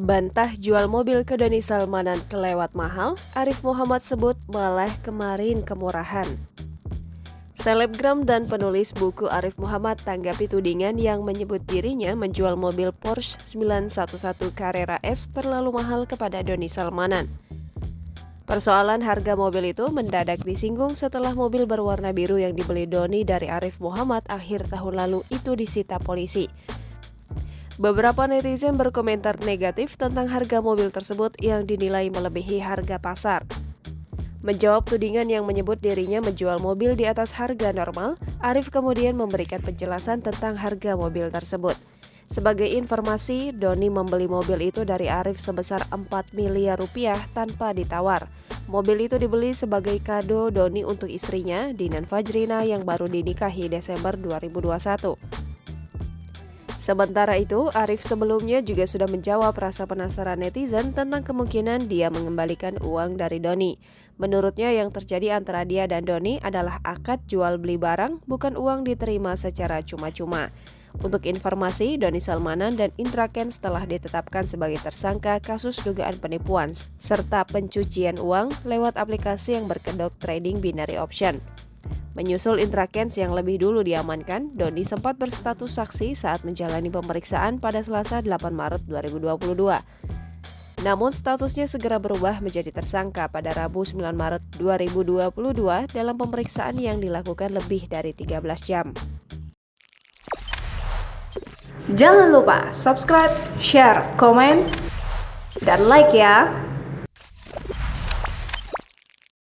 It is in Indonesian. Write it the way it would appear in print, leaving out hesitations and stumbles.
Bantah jual mobil ke Doni Salmanan kelewat mahal, Arif Muhammad sebut malah kemarin kemurahan. Selebgram dan penulis buku Arif Muhammad tanggapi tudingan yang menyebut dirinya menjual mobil Porsche 911 Carrera S terlalu mahal kepada Doni Salmanan. Persoalan harga mobil itu mendadak disinggung setelah mobil berwarna biru yang dibeli Doni dari Arif Muhammad akhir tahun lalu itu disita polisi. Beberapa netizen berkomentar negatif tentang harga mobil tersebut yang dinilai melebihi harga pasar. Menjawab tudingan yang menyebut dirinya menjual mobil di atas harga normal, Arif kemudian memberikan penjelasan tentang harga mobil tersebut. Sebagai informasi, Doni membeli mobil itu dari Arif sebesar 4 miliar rupiah tanpa ditawar. Mobil itu dibeli sebagai kado Doni untuk istrinya, Dinan Fajrina, yang baru dinikahi Desember 2021. Sementara itu, Arif sebelumnya juga sudah menjawab rasa penasaran netizen tentang kemungkinan dia mengembalikan uang dari Doni. Menurutnya yang terjadi antara dia dan Doni adalah akad jual beli barang, bukan uang diterima secara cuma-cuma. Untuk informasi, Doni Salmanan dan Indra Kents telah ditetapkan sebagai tersangka kasus dugaan penipuan serta pencucian uang lewat aplikasi yang berkedok trading binary option. Menyusul Indra Kents yang lebih dulu diamankan, Doni sempat berstatus saksi saat menjalani pemeriksaan pada Selasa 8 Maret 2022. Namun statusnya segera berubah menjadi tersangka pada Rabu 9 Maret 2022 dalam pemeriksaan yang dilakukan lebih dari 13 jam. Jangan lupa subscribe, share, komen, dan like ya!